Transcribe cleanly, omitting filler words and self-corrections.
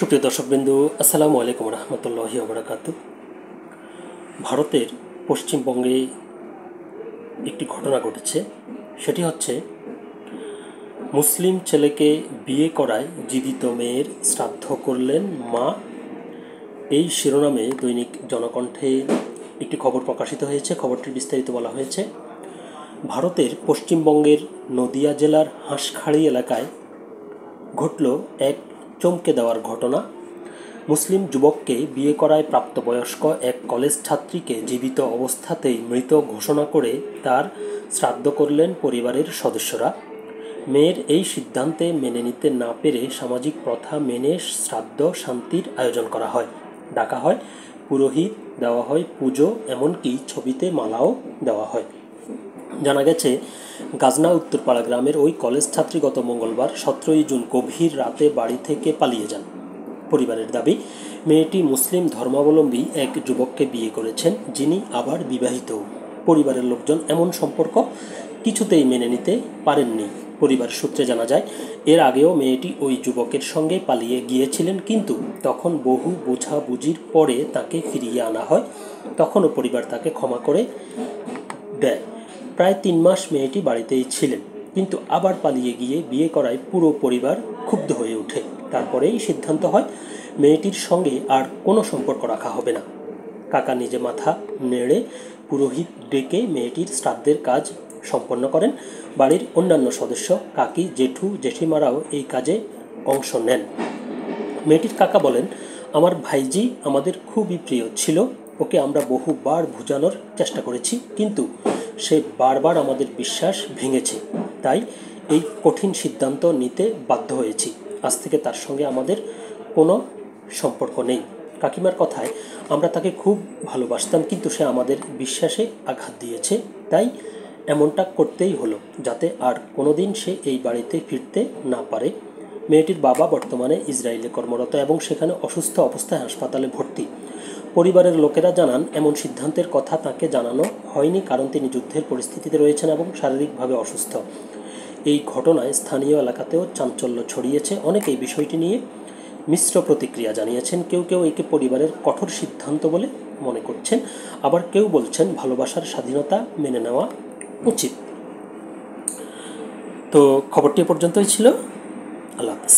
সুপ্রিয় দর্শকবৃন্দু, আসসালামু আলাইকুম রহমতুল্লাহি ওয়া বারাকাতুহু। ভারতের পশ্চিমবঙ্গে একটি ঘটনা ঘটেছে। সেটি হচ্ছে মুসলিম ছেলেকে বিয়ে করায় জীবিত মেয়ের শ্রাদ্ধ করলেন মা। এই শিরোনামে দৈনিক জনকণ্ঠে একটি খবর প্রকাশিত হয়েছে। খবরটির বিস্তারিত বলা হয়েছে, ভারতের পশ্চিমবঙ্গের নদিয়া জেলার হাঁসখালি এলাকায় ঘটল এক চমকে দেওয়ার ঘটনা। মুসলিম যুবককে বিয়ে করায় প্রাপ্তবয়স্ক এক কলেজ ছাত্রীকে জীবিত অবস্থাতেই মৃত ঘোষণা করে তার শ্রাদ্ধ করলেন পরিবারের সদস্যরা। মেয়ের এই সিদ্ধান্তে মেনে নিতে না পেরে সামাজিক প্রথা মেনে শ্রাদ্ধ শান্তির আয়োজন করা হয়, ডাকা হয় পুরোহিত, দেওয়া হয় পুজো, এমনকি ছবিতে মালাও দেওয়া হয়। জানা গেছে, গাজনা উত্তরপাড়া গ্রামের ওই কলেজ ছাত্রী গত মঙ্গলবার 17 জুন গভীর রাতে বাড়ি থেকে পালিয়ে যান। পরিবারের দাবি, মেয়েটি মুসলিম ধর্মাবলম্বী এক যুবককে বিয়ে করেছেন, যিনি আবার বিবাহিত। পরিবারের লোকজন এমন সম্পর্ক কিছুতেই মেনে নিতে পারেননি। পরিবার সূত্রে জানা যায়, এর আগেও মেয়েটি ওই যুবকের সঙ্গে পালিয়ে গিয়েছিলেন, কিন্তু তখন বহু বোঝাবুঝির পরে তাকে ফিরিয়ে আনা হয়। তখনও পরিবার তাকে ক্ষমা করে দেয়। প্রায় 3 মাস মেয়েটি বাড়িতেই ছিলেন, কিন্তু আবার পালিয়ে গিয়ে বিয়ে করায় পুরো পরিবার ক্ষুব্ধ হয়ে ওঠে। তারপরেই সিদ্ধান্ত হয় মেয়েটির সঙ্গে আর কোনো সম্পর্ক রাখা হবে না। কাকা নিজে মাথা নেড়ে পুরোহিত ডেকে মেয়েটির শ্রাদ্ধের কাজ সম্পন্ন করেন। বাড়ির অন্যান্য সদস্য, কাকি, জেঠু, জেঠিমারাও এই কাজে অংশ নেন। মেয়েটির কাকা বলেন, আমার ভাইজি আমাদের খুবই প্রিয় ছিল। ওকে আমরা বহুবার বোঝানোর চেষ্টা করেছি, কিন্তু সে বারবার আমাদের বিশ্বাস ভেঙেছে। তাই এই কঠিন সিদ্ধান্ত নিতে বাধ্য হয়েছি। আজ থেকে তার সঙ্গে আমাদের কোনো সম্পর্ক নেই। কাকিমার কথায়, আমরা তাকে খুব ভালোবাসতাম, কিন্তু সে আমাদের বিশ্বাসে আঘাত দিয়েছে। তাই এমনটা করতেই হলো, যাতে আর কোনোদিন সে এই বাড়িতে ফিরতে না পারে। মেয়েটির বাবা বর্তমানে ইসরায়েলে কর্মরত এবং সেখানে অসুস্থ অবস্থায় হাসপাতালে ভর্তি। পরিবারের লোকেরা জানান, এমন সিদ্ধান্তের কথা তাকে জানানো হয়নি, কারণ তিনি যুদ্ধের পরিস্থিতিতে রয়েছেন এবং শারীরিকভাবে অসুস্থ। এই ঘটনায় স্থানীয় এলাকাতেও চাঞ্চল্য ছড়িয়েছে। অনেকেই বিষয়টি নিয়ে মিশ্র প্রতিক্রিয়া জানিয়েছেন। কেউ কেউ একে পরিবারের কঠোর সিদ্ধান্ত বলে মনে করছেন, আবার কেউ বলছেন ভালোবাসার স্বাধীনতা মেনে নেওয়া উচিত। তো খবরটি পর্যন্তই ছিল। আল্লাহ হাফেজ।